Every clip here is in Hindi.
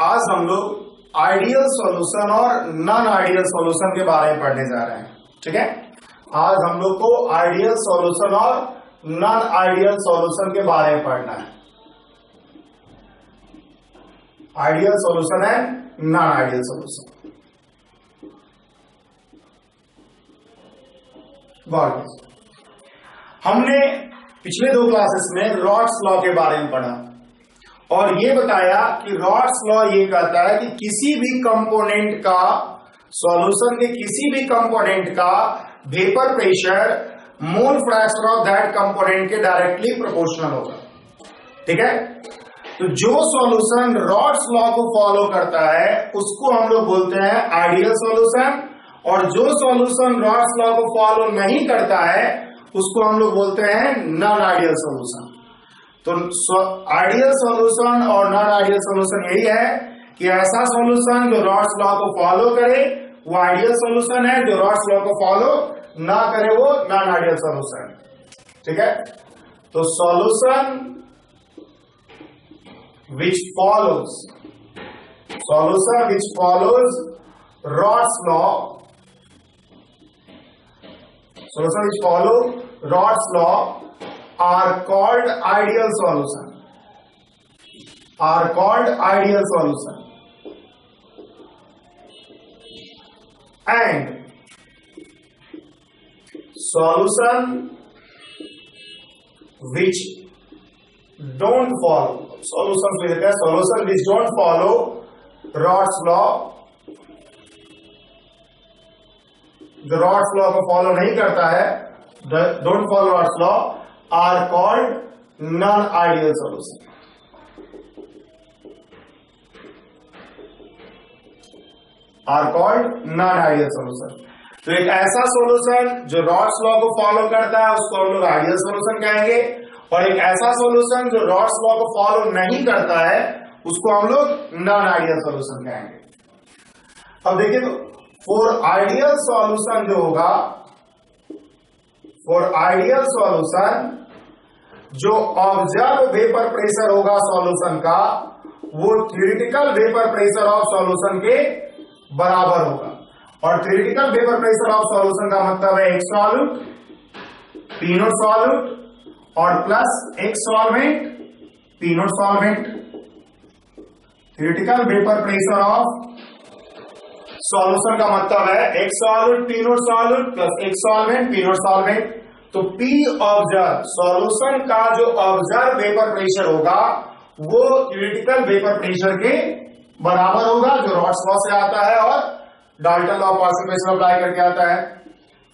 आज हम लोग आइडियल सॉल्यूशन और नॉन आइडियल सॉल्यूशन के बारे में पढ़ने जा रहे हैं। ठीक है, आज हम लोग को आइडियल सॉल्यूशन और नॉन आइडियल सॉल्यूशन के बारे में पढ़ना है। आइडियल सॉल्यूशन है नॉन आइडियल सॉल्यूशन। हमने पिछले दो क्लासेस में रॉड्स लॉ के बारे में पढ़ा और ये बताया कि रॉड्स लॉ ये कहता है कि किसी भी कंपोनेंट का सॉल्यूशन के किसी भी कंपोनेंट का vapour pressure mole fraction of that component के डायरेक्टली प्रोपोर्शनल होगा। ठीक है, तो जो सॉल्यूशन रॉड्स लॉ को फॉलो करता है उसको हम लोग बोलते हैं आइडियल सॉल्यूशन, और जो सॉल्यूशन रॉड्स लॉ को फॉलो नहीं करता है उसको हम लोग बोलते हैं नॉन आइडियल सॉल्यूशन। तो आइडियल सॉल्यूशन और नॉन आइडियल सॉल्यूशन यही है कि ऐसा सॉल्यूशन जो रॉड्स लॉ को फॉलो करे वो आइडियल सॉल्यूशन है, जो रॉड्स लॉ को फॉलो ना करे वो नॉन आइडियल सॉल्यूशन। ठीक है, तो solution which follows Rod's law, solution which follow Rod's law are called ideal solution, and solution which don't follow, solution which don't follow Rod's law, जो रॉड्स लॉ को फॉलो नहीं करता है, don't follow Raoult's law, are called non ideal solution. Are called non ideal solution. तो एक ऐसा सॉल्यूशन जो रॉड्स लॉ को फॉलो करता है उसको हम लोग आइडियल सॉल्यूशन कहेंगे, और एक ऐसा सॉल्यूशन जो रॉड्स लॉ को फॉलो नहीं करता है उसको हम लोग नॉन आइडियल सॉल्यूशन कहेंगे। अब देखिए, तो फॉर आइडियल सॉल्यूशन जो होगा, फॉर आइडियल सॉल्यूशन जो ऑब्जर्व वेपर प्रेशर होगा सॉल्यूशन का वो theoretical vapour pressure of solution के बराबर होगा। और theoretical vapour pressure of solution का मतलब है एक सॉल्यूट, पी नॉट सॉल्यूट और प्लस एक solvent, P not solvent. Theoretical vapour pressure of solution का मतलब है एक solute, P not solute plus एक सॉल्वेंट, पी नॉट सॉल्वेंट। तो पी ऑब्जर्व, सॉल्यूशन का जो ऑब्जर्व वेपर प्रेशर होगा वो थ्योरेटिकल वेपर प्रेशर के बराबर होगा जो रॉड्स लॉ से आता है और Dalton law partial pressure apply करके आता है।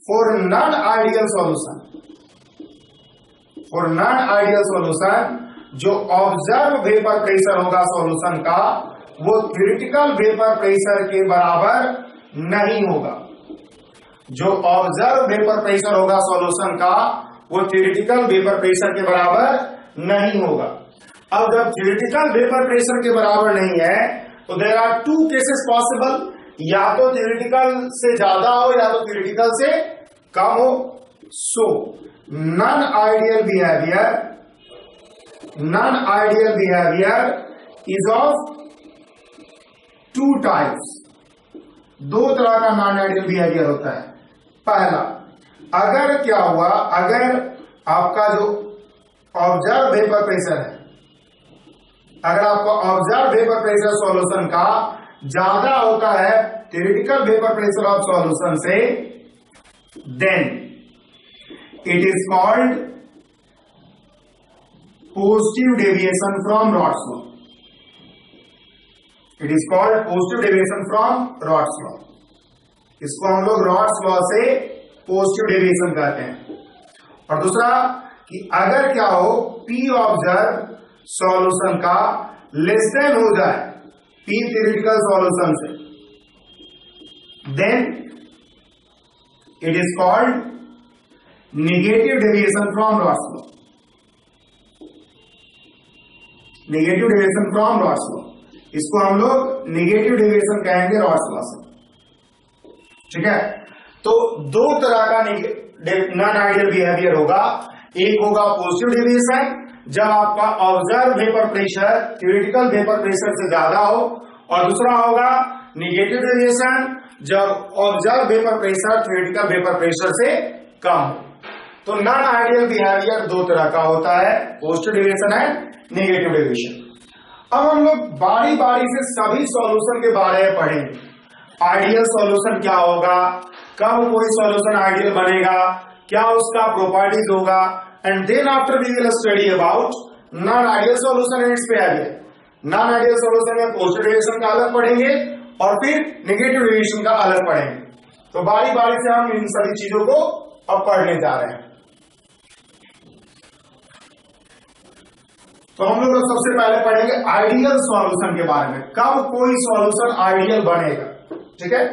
For non ideal solution, for non ideal solution जो ऑब्जर्व वेपर प्रेशर होगा सॉल्यूशन का वो थ्योरेटिकल वेपर प्रेशर के बराबर नहीं होगा। जो ऑब्जर्व वेपर प्रेशर होगा सॉल्यूशन का वो थ्योरेटिकल वेपर प्रेशर के बराबर नहीं होगा। अब जब थ्योरेटिकल वेपर प्रेशर के बराबर नहीं है तो there are two cases possible, या तो थ्योरेटिकल से ज्यादा हो या तो थ्योरेटिकल से कम हो। So non ideal behaviour is of two types. दो तरह का नॉन आइडियल बिहेवियर होता है। पहला, अगर क्या हुआ, अगर आपका जो ऑब्जर्व वेपर प्रेशर है, अगर आपका ऑब्जर्व वेपर प्रेशर सॉल्यूशन का ज्यादा होता है theoretical vapour pressure of solution से, then it is called positive deviation from Raoult's law. It is called positive deviation from Raoult's law. इसको हम लोग रॉड्स लॉ से पॉजिटिव डेविएशन कहते हैं। और दूसरा कि अगर क्या हो, पी ऑब्जर्व सॉल्यूशन का लेस देन हो जाए पी थ्योरेटिकल सॉल्यूशन से, then it is called negative deviation from Raoult's law. Negative deviation from Raoult's law, इसको हम लोग नेगेटिव डेविएशन कहेंगे रॉड्स लॉ से। ठीक है, तो दो तरह का नॉन आइडियल बिहेवियर होगा। एक होगा पॉजिटिव डेविएशन जब आपका observe vapour pressure theoretical vapour pressure से ज्यादा हो, और दूसरा होगा निगेटिव डेविएशन जब observe vapour pressure theoretical vapour pressure से कम हो। तो नॉन आइडियल बिहेवियर दो तरह का होता है, positive deviation and negative deviation. अब हम लोग बारी बारी से सभी सॉल्यूशन के बारे में पढ़ेंगे। आइडियल सॉल्यूशन क्या होगा, कब कोई सॉल्यूशन आइडियल बनेगा, क्या उसका प्रॉपर्टीज होगा, and then after we will study about non ideal solution and its behaviour. Non ideal solution में पॉजिटिव डेविएशन का अलग पढ़ेंगे और फिर नेगेटिव डेविएशन का अलग पढ़ेंगे। तो बारी बारी से हम इन सभी चीजों को अब पढ़ने जा रहे हैं। तो हम लोग सबसे पहले पढ़ेंगे आइडियल सॉल्यूशन के बारे में, कब कोई सॉल्यूशन आइडियल बनेगा। ठीक है,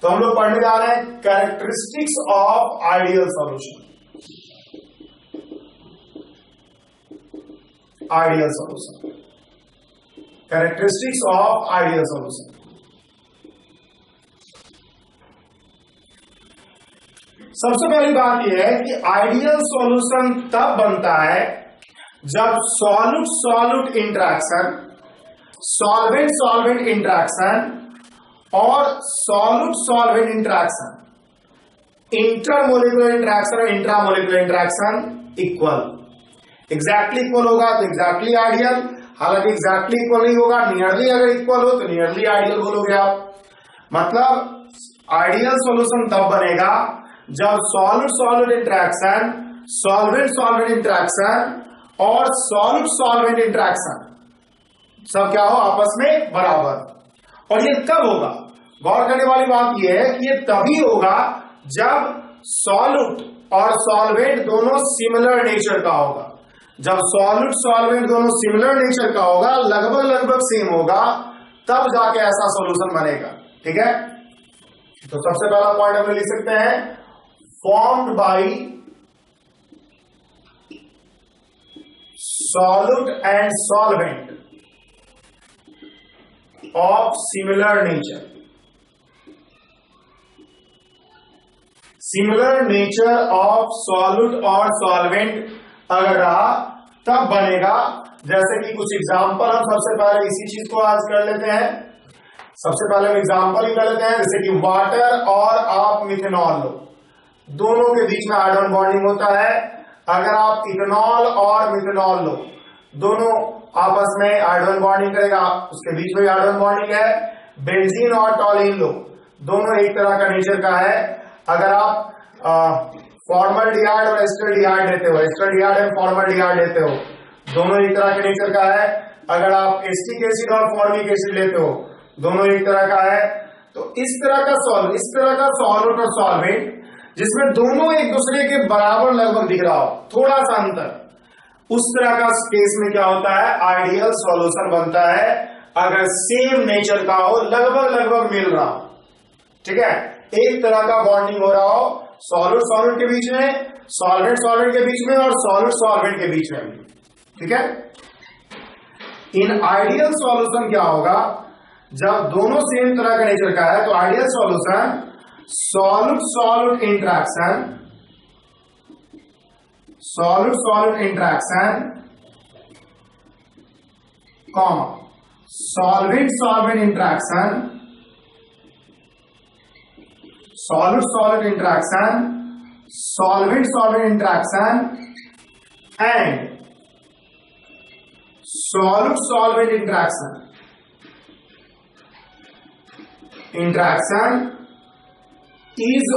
तो हम लोग पढ़ने जा रहे हैं characteristics of ideal solution. Ideal solution, characteristics of ideal solution. सबसे पहली बात यह है कि आइडियल सॉल्यूशन तब बनता है जब solute solute interaction, solvent solvent interaction और solute solvent interaction, intermolecular interaction और intramolecular interaction equal, exactly equal होगा तो एग्जैक्टली आइडियल, हालांकि एग्जैक्टली इक्वल नहीं होगा, नियरली अगर इक्वल हो तो नियरली आइडियल बोलोगे आप। मतलब आइडियल सॉल्यूशन तब बनेगा जब solute solvent interaction, solvent solvent interaction और सॉल्यूट सॉल्वेंट इंटरेक्शन सब क्या हो, आपस में बराबर। और ये कब होगा, गौर करने वाली बात यह है कि ये तभी होगा जब सॉल्यूट और सॉल्वेंट दोनों सिमिलर नेचर का होगा। जब सॉल्यूट सॉल्वेंट दोनों सिमिलर नेचर का होगा, लगभग लगभग सेम होगा, तब जाके ऐसा सॉल्यूशन बनेगा। ठीक है, तो सबसे पहला पॉइंट हम लिख सकते हैं, formed by solute and solvent of similar nature. Similar nature of solute और सॉल्वेंट अगर रहा तब बनेगा। जैसे कि कुछ एग्जांपल हम सबसे पहले इसी चीज को आज कर लेते हैं। सबसे पहले हम एग्जांपल ही कर लेते हैं, जैसे कि वाटर और आप मिथेनॉल लो, दोनों के बीच में आयरन बॉन्डिंग होता है। अगर आप इथेनॉल और मिथेनॉल लो, दोनों आपस में आयरन बॉन्डिंग करेगा, उसके बीच में आयरन बॉन्डिंग है। बेंजीन और टॉलिन लो, दोनों एक तरह का नेचर का है। अगर आप फॉर्मल्डिहाइड और एस्टल्डिहाइड लेते हो, एस्टल्डिहाइड एंड फॉर्मल्डिहाइड लेते हो, दोनों एक तरह के नेचर का है। अगर आप एस्टिक एसिड और फॉर्मिक एसिड लेते हो, दोनों एक तरह का है। तो इस तरह का सॉल्यूट और सॉल्वेंट जिसमें दोनों एक दूसरे के बराबर लगभग दिख रहा हो, थोड़ा सा अंतर, उस तरह का केस में क्या होता है, आइडियल सॉल्यूशन बनता है। अगर सेम नेचर का हो, लगभग लगभग मिल रहा हो, ठीक है, एक तरह का बॉन्डिंग हो रहा हो, सॉल्यूट सॉल्वेंट के बीच में, सॉल्वेंट सॉल्वेंट के बीच में और सॉल्यूट सॉल्वेंट के बीच में। ठीक है, इन आइडियल सॉल्यूशन क्या होगा, जब दोनों सेम तरह का नेचर का है, तो ideal solution solute solute interaction, solute solute interaction, solvent solvent interaction, solute solvent interaction, solvent solvent interaction and solute solvent interaction. Interaction is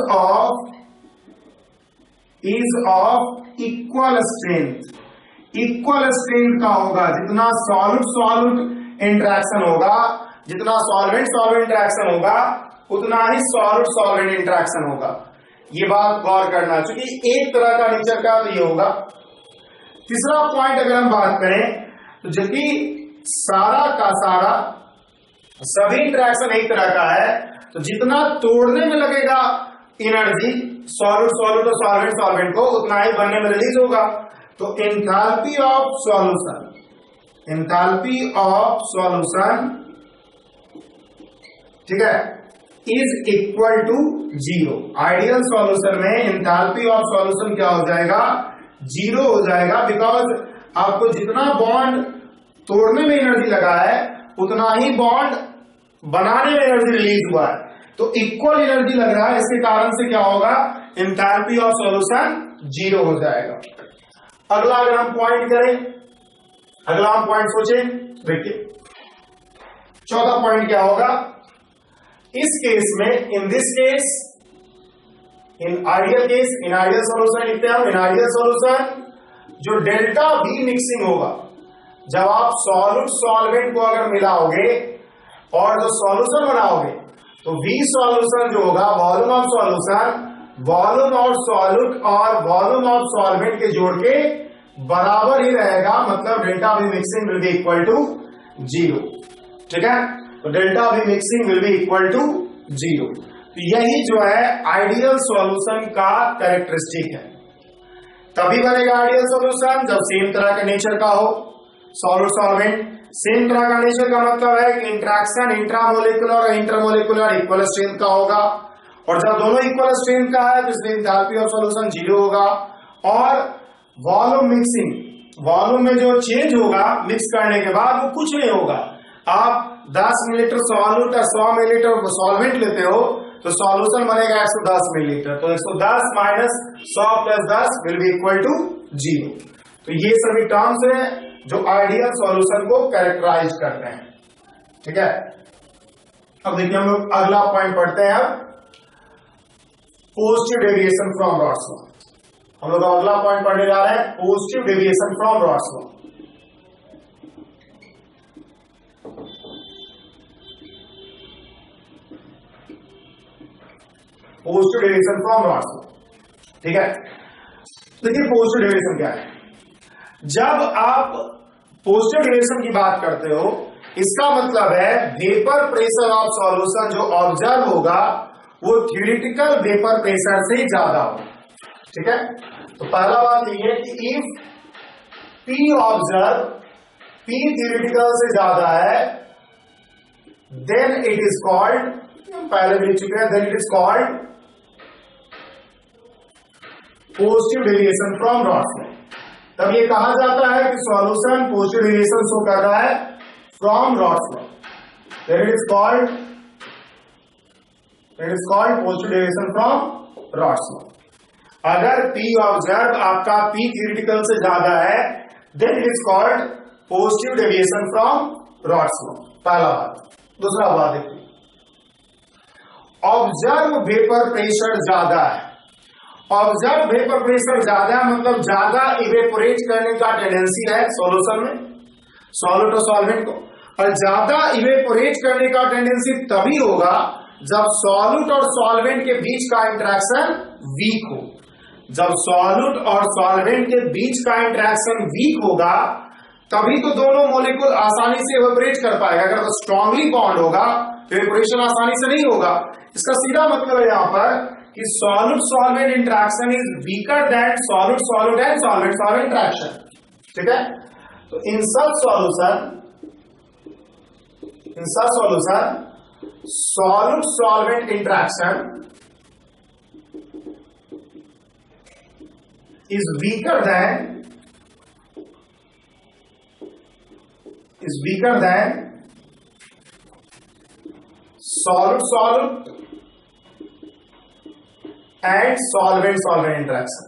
of equal strength। Equal strength का होगा, जितना सॉल्यूट सॉल्यूट इंटरेक्शन होगा, जितना सॉल्वेंट सॉल्वेंट इंटरेक्शन होगा, उतना ही सॉल्यूट सॉल्वेंट इंटरेक्शन होगा। ये बात गौर करना, क्योंकि एक तरह का नेचर का तो ये होगा। तीसरा पॉइंट अगर हम बात करें, तो जबकि सारा का सारा सभी इंटरेक्शन एक तरह का है, तो जितना तोड़ने में लगेगा एनर्जी सॉल्यूट सॉल्यूट और सॉल्वेंट सॉल्वेंट को, उतना ही बनने में रिलीज होगा। तो enthalpy of solution, enthalpy of solution, ठीक है, is equal to zero. Ideal solution में एंथैल्पी ऑफ सॉल्यूशन क्या हो जाएगा, जीरो हो जाएगा। बिकॉज आपको जितना बॉन्ड तोड़ने में एनर्जी लगा है, उतना ही बॉन्ड बनाने में एनर्जी रिलीज हुआ है, तो इक्वल एनर्जी लग रहा है, इसके कारण से क्या होगा, एंथैल्पी ऑफ सॉल्यूशन 0 हो जाएगा। अगला अगर हम पॉइंट करें, अगला हम पॉइंट सोचें, देखिए चौथा पॉइंट क्या होगा इस केस में, in this case, in ideal case, in ideal solution लिखते हैं हम, इन आइडियल सॉल्यूशन जो डेल्टा वी मिक्सिंग होगा, जब आप सॉल्यूट सॉल्वेंट को अगर मिलाओगे और जो सॉल्यूशन बनाओगे, तो वी सॉल्यूशन जो होगा, volume of solution, volume of solute और वॉल्यूम ऑफ सॉल्वेंट के जोड़ के बराबर ही रहेगा, मतलब delta V mixing will be equal to 0। ठीक है, तो delta V mixing will be equal to 0। तो यही जो है आइडियल सॉल्यूशन का कैरेक्टरिस्टिक है। तभी बनेगा आइडियल सॉल्यूशन जब सेम तरह के नेचर का हो, सॉल्यूट सॉल्वेंट सेम तरह का नेचर का मतलब है कि इंट्रैक्शन इंट्रामोलिकुलर और इंटरमोलिकुलर इक्वल स्ट्रेंथ का होगा, और जब दोनों इक्वल स्ट्रेंथ का है तो इसलिए एंथैल्पी ऑफ सॉल्यूशन 0 होगा। और वॉल्यूम मिक्सिंग, वॉल्यूम में जो चेंज होगा मिक्स करने के बाद वो कुछ नहीं होगा, आप 10 मिलीलीटर सॉल्यूट और 100 मिलीलीटर सॉल्वेंट लेते हो तो सॉल्यूशन बनेगा 110 मिलीलीटर, तो 110 minus 100 plus 10 will be equal to 0। तो ये सभी टर्म्स हैं जो आइडियल सॉल्यूशन को कैरेक्टराइज करते हैं। ठीक है, अब देखिए हम लोग अगला पॉइंट पढ़ते हैं, अब positive deviation from Raoult's law. हम लोग अगला पॉइंट पढ़ने जा रहे हैं, positive deviation from Raoult's law. Positive deviation from Raoult's law. ठीक है, देखिए पॉजिटिव डेविएशन क्या है। जब आप पॉजिटिव डेविएशन की बात करते हो, इसका मतलब है वेपर प्रेशर ऑफ सॉल्यूशन जो ऑब्जर्व होगा वो थ्योरेटिकल वेपर प्रेशर से ही ज्यादा हो। ठीक है, तो पहला बात ये है कि if P observe P theoretical से ज्यादा है देन इट इज कॉल्ड, पहले भी लिख चुके हैं, then it is called positive deviation from Raoult's law. तब ये कहा जाता है कि सॉल्यूशन पॉजिटिव डेविएशन शो कर रहा है from Raoult's law, then it is called positive deviation from Raoult's law. अगर P ऑब्जर्व आपका P थ्योरेटिकल से ज्यादा है then it is called positive deviation from Raoult's law, पहला बात। दूसरा बात देखिए, ऑब्जर्व वेपर प्रेशर ज्यादा है, ऑब्जर्व वेपर प्रेशर ज्यादा है मतलब ज्यादा इवेपोरेट करने का टेंडेंसी है सॉल्यूशन में, सॉल्यूट और सॉल्वेंट को, और ज्यादा इवेपोरेट करने का टेंडेंसी तभी होगा जब सॉल्यूट और सॉल्वेंट के बीच का इंटरेक्शन वीक हो। जब सॉल्यूट और सॉल्वेंट के बीच का इंटरेक्शन वीक होगा तभी तो दोनों मॉलिक्यूल आसानी से इवेपोरेट कर पाएगा। अगर तो स्ट्रांगली बॉन्ड होगा तो इवेपोरेशन आसानी से नहीं होगा। इसका सीधा मतलब है यहां पर कि solute solvent interaction is weaker than solute solute and solvent solvent interaction. ठीक है, तो इन सब solution solute solvent interaction is weaker than solute and solvent interaction.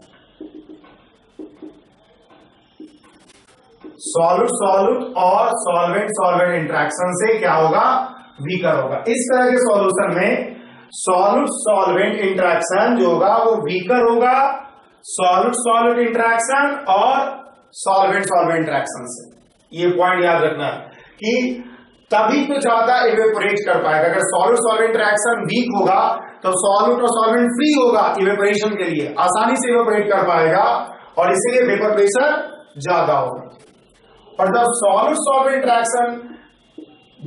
solute और solvent interaction से क्या होगा, वीकर होगा। इस तरह के सॉल्यूशन में solute solvent interaction जो होगा वो वीकर होगा सॉल्यूट इंटरेक्शन और सॉल्वेंट इंटरेक्शन से। ये पॉइंट याद रखना है कि तभी तो ज्यादा इवेपोरेट कर पाएगा। अगर सॉल्वेंट इंटरेक्शन वीक होगा तो सॉल्यूट और सॉल्वेंट फ्री होगा इवेपोरेशन के लिए, आसानी से इवेपोरेट कर पाएगा और इसीलिए वेपर प्रेशर ज्यादा होगा। और जब सॉल्वेंट इंटरेक्शन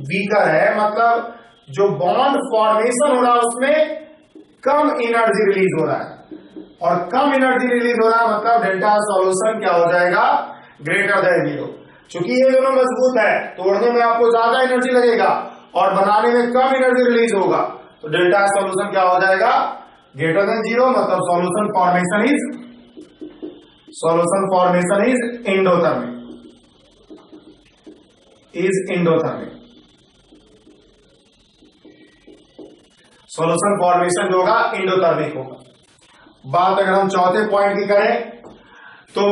वीकर है मतलब जो बॉन्ड फॉर्मेशन हो रहा है उसमें कम एनर्जी रिलीज हो रहा है, और कम एनर्जी रिलीज हो रहा है मतलब डेल्टा सॉल्यूशन क्या हो जाएगा, ग्रेटर देन 0। चूंकि ये दोनों मजबूत है, तोड़ने में आपको ज्यादा एनर्जी लगेगा और बनाने में कम एनर्जी रिलीज होगा, तो डेल्टा सॉल्यूशन क्या हो जाएगा, ग्रेटर देन 0, मतलब solution formation is endothermic. Solution formation जो होगा एंडोथर्मिक होगा। बात अगर हम चौथे पॉइंट की करें तो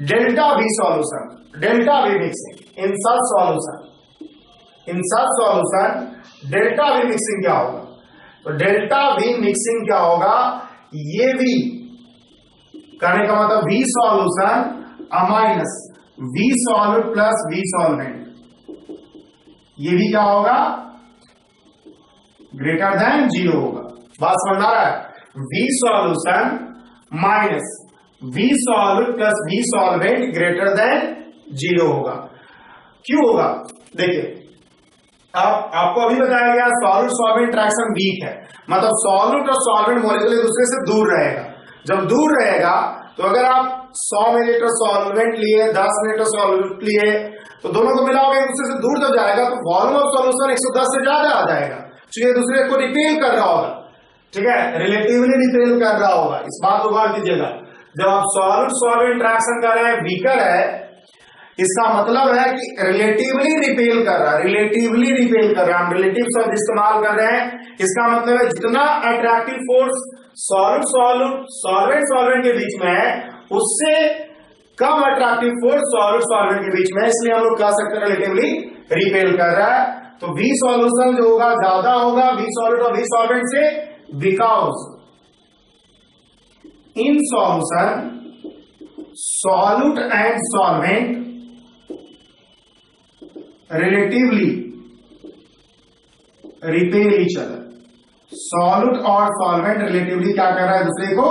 delta V solution, delta V mixing इन सब सॉल्यूशन डेल्टा वी मिक्सिंग क्या होगा? तो डेल्टा वी मिक्सिंग क्या होगा? ये भी कहने का मतलब V solution minus V solute plus V solvent, ये भी क्या होगा? ग्रेटर देन 0 होगा। बात समझ आ रहा है? V solution minus V solute plus V solvent greater than 0 होगा। क्यों होगा? देखिए, अब आपको अभी बताया गया सॉल्यूट सॉल्वेंट इंटरेक्शन वीक है, मतलब सॉल्यूट और सॉल्वेंट मॉलिक्यूल एक दूसरे से दूर रहेगा। जब दूर रहेगा तो अगर आप 100 मिलीलीटर सॉल्वेंट लिए, 10 मिलीलीटर सॉल्वेंट लिए, तो दोनों को मिलाओगे एक दूसरे से दूर जब जाएगा तो वॉल्यूम ऑफ सॉल्यूशन 110 से ज्यादा आ जाएगा, तो एक दूसरे को रिपेल कर रहा होगा। ठीक है, रिलेटिवली रिपेल कर रहा होगा। इस बात को गौर कीजिएगा, जब आप सॉल्यूट सॉल्वेंट इंटरेक्शन कर रहे हैं, वीकर है, इसका मतलब है कि रिलेटिवली रिपेल कर रहा है, रिलेटिवली रिपेल कर रहा है। हम रिलेटिव शब्द इस्तेमाल कर रहे हैं, इसका मतलब है जितना अट्रैक्टिव फोर्स सॉल्वेंट सॉल्वेंट के बीच में है, उससे कम अट्रैक्टिव फोर्स सॉल्वेंट सॉल्वेंट के बीच में है, इसलिए हम लोग कह सकते हैं रिलेटिवली रिपेल कर रहा है। तो वी सॉल्यूशन जो होगा ज्यादा होगा वी सॉल्वेंट और वी सॉल्वेंट से, because in solution solute and solvent relatively repel each other. Solute और सॉल्वेंट रिलेटिवली क्या कर रहा है? दूसरे को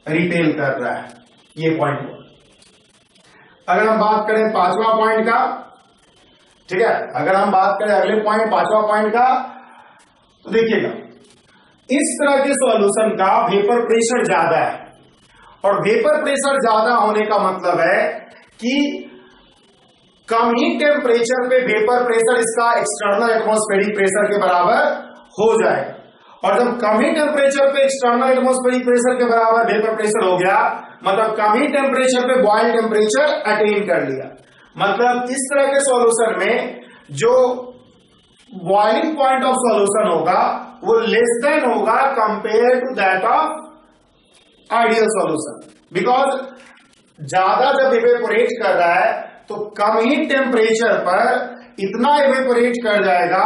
रिपेल कर रहा है। ये पॉइंट हुआ। अगर हम बात करें पांचवा पॉइंट का, ठीक है, अगर हम बात करें अगले पॉइंट पांचवा पॉइंट का, तो देखिएगा इस तरह के सॉल्यूशन का वेपर प्रेशर ज्यादा है, और वेपर प्रेशर ज्यादा होने का मतलब है कि कम ही टेम्परेचर पे वेपर प्रेशर इसका एक्सटर्नल एटमॉस्फेरिक प्रेशर के बराबर हो जाएगा, और जब कम ही टेम्परेचर पे एक्सटर्नल एटमॉस्फेरिक प्रेशर के बराबर वेपर प्रेशर हो गया, मतलब कम ही टेम्परेचर पे बॉइल टेम्परेचर अटेन कर लिया। मतलब इस तरह के सॉल्यूशन में जो बॉइलिंग पॉइंट ऑफ सॉल्यूशन होगा वो लेस देन होगा compare to that of ideal solution, because ज्यादा जब इवेपोरेट कर रहा है तो कम ही टेम्परेचर पर इतना इवेपोरेट कर जाएगा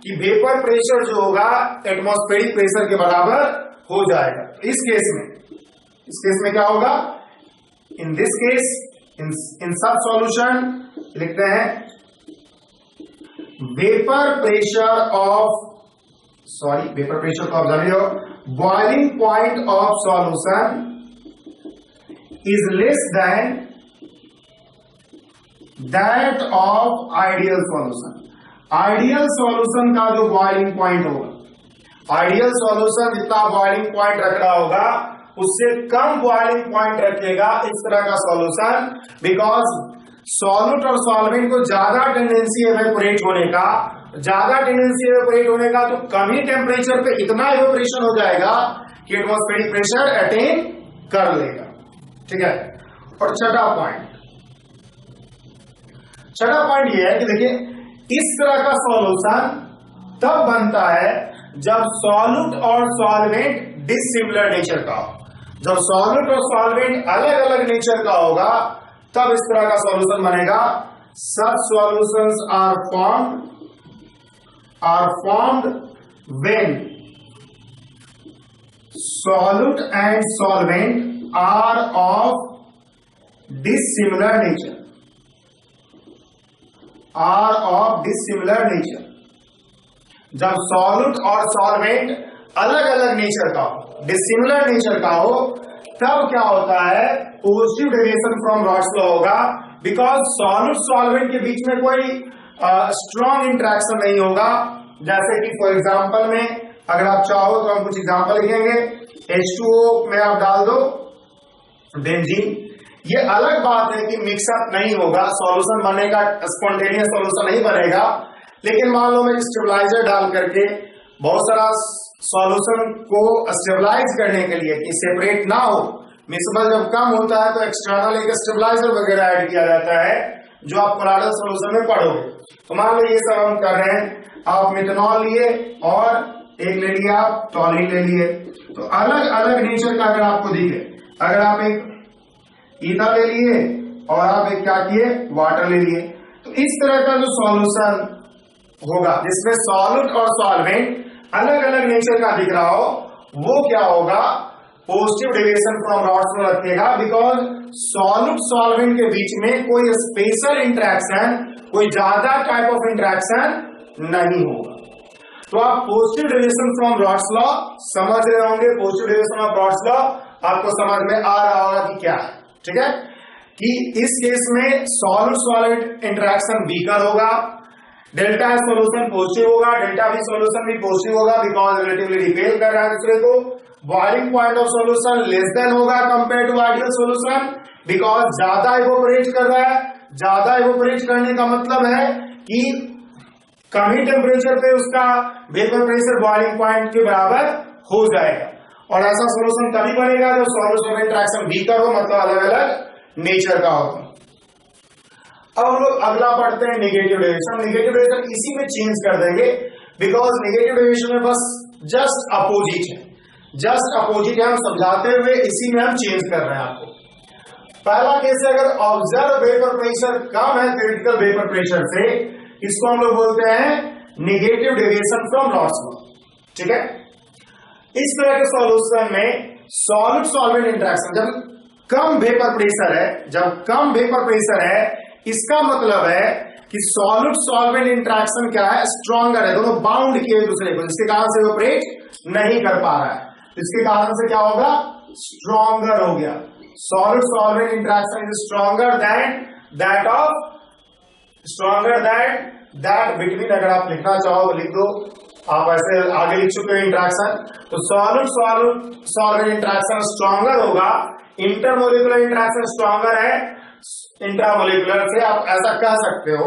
कि वेपर प्रेशर जो होगा एटमॉस्फेरिक प्रेशर के बराबर हो जाएगा। इस केस में क्या होगा? इन दिस केस इन सब सॉल्यूशन लिखते हैं वेपर प्रेशर को ऑब्जर्व करो, boiling point of solution is less than that of ideal solution. Ideal solution का जो बॉइलिंग पॉइंट होगा, आइडियल सॉल्यूशन जितना बॉइलिंग पॉइंट रख रहा होगा उससे कम बॉइलिंग पॉइंट रखेगा इस तरह का सॉल्यूशन, बिकॉज सॉल्यूट और सॉल्वेंट को ज्यादा टेंडेंसी एवेपोरेट होने का, तो कम ही टेम्परेचर पे इतना एवेपोरेशन हो जाएगा कि एटमॉस्फेरिक प्रेशर अटेन कर लेगा। ठीक है, और छठा पॉइंट ये है कि देखिए इस तरह का सॉल्यूशन तब बनता है जब सॉल्यूट और सॉल्वेंट डिसिमिलर नेचर का हो। जब सॉल्यूट और सॉल्वेंट अलग अलग नेचर का होगा तब इस तरह का सॉल्यूशन बनेगा। Such solutions are formed when solute and solvent are of dissimilar nature, जब सॉल्यूट और सॉल्वेंट अलग अलग नेचर का हो, डिसिमिलर नेचर का हो, तब क्या होता है? Positive deviation from Raoult's law होगा, बिकॉज सॉल्यूट सॉल्वेंट के बीच में कोई स्ट्रॉन्ग इंटरेक्शन नहीं होगा। जैसे कि फॉर एग्जांपल में अगर आप चाहो तो हम कुछ एग्जांपल लिखेंगे। H2O में आप डाल दो बेंजीन, ये अलग बात है कि मिक्सअप नहीं होगा, सॉल्यूशन बनने का स्पॉन्टेनियस सॉल्यूशन नहीं बनेगा, लेकिन मान लो मैं स्टेबलाइजर डाल करके बहुत सारा सॉल्यूशन को स्टेबलाइज करने के लिए कि सेपरेट ना हो, मिक्सबल जब कम होता है तो एक्सटर्नल एक स्टेबलाइजर वगैरह ऐड किया जाता है जो आप कोलाइडल सॉल्यूशन में पढ़ोगे। तो मान लो ये सब हम कर रहे हैं, आप मेथनॉल लिए और एक ले लिया आप, टॉलिन ले लिए। तो अलग अलग नेचर का अगर आपको दिखे, अगर आप एक ईथर ले लिए और आप एक क्या किए, वाटर ले लिए, तो इस तरह का जो सॉल्यूशन होगा जिसमें सॉल्यूट और सॉल्वेंट अलग अलग नेचर का दिख रहा हो, वो क्या होगा, पॉजिटिव डेविएशन फ्रॉम रॉड्स में रखेगा। बिकॉज सॉल्यूट सॉल्वेंट के बीच में कोई स्पेशल इंटरेक्शन, कोई ज्यादा टाइप ऑफ इंटरेक्शन नहीं होगा। तो आप positive deviation from Raoult's law समझ रहे होंगे। Positive deviation of rods law आपको समझ में आ रहा होगा कि क्या है, ठीक है, कि इस केस में सॉल्यूट सॉल्वेंट इंटरेक्शन वीकर होगा, डेल्टा सॉल्यूशन पॉजिटिव होगा, डेल्टा वी सॉल्यूशन भी पॉजिटिव होगा बिकॉज रिलेटिवली रिपेल कर रहा है दूसरे को। Boiling point of solution less than होगा compare to ideal solution because ज्यादा इवोपरेट कर रहा है। ज्यादा इवोपरेट करने का मतलब है कि कम ही टेम्परेचर पे उसका वेपर प्रेशर बॉइलिंग पॉइंट के बराबर हो जाएगा। और ऐसा सॉल्यूशन तभी बनेगा जब सॉल्यूशन इंटरेक्शन वीकर हो, मतलब अलग अलग नेचर का होगा। अब हम लोग अगला पढ़ते हैं नेगेटिव डेविएशन। नेगेटिव डेविएशन इसी में चेंज कर देंगे बिकॉज नेगेटिव डेविएशन में बस जस्ट अपोजिट है, जस्ट अपोजिट है। हम समझाते हुए इसी में हम चेंज कर रहे हैं आपको। पहला केस है, अगर ऑब्जर्व वेपर प्रेशर कम है क्रिटिकल वेपर प्रेशर से, इसको हम लोग बोलते हैं negative deviation from Raoult's law, ठीक है। इस तरह के सॉल्यूशन में सॉल्यूट सॉल्वेंट इंटरेक्शन जब कम वेपर प्रेशर है, जब कम वेपर प्रेशर है, इसका मतलब है कि सॉल्यूट सॉल्वेंट इंटरेक्शन क्या है, स्ट्रॉन्गर है, दोनों बाउंड किए एक दूसरे को, जिसके कारण से इवोपरेट नहीं कर पा रहा है। इसके कारण से क्या होगा, स्ट्रॉन्गर हो गया। Solute solvent interaction is stronger than that of that between. अगर आप लिखना चाहो तो लिख दो, आप ऐसे आगे लिख चुके हो इंटरेक्शन। तो सॉल्यूट सॉल्वेंट इंटरेक्शन स्ट्रॉन्गर होगा, इंटरमोलिकुलर इंटरेक्शन स्ट्रॉन्गर है इंट्रामोलिकुलर से। आप ऐसा कह सकते हो,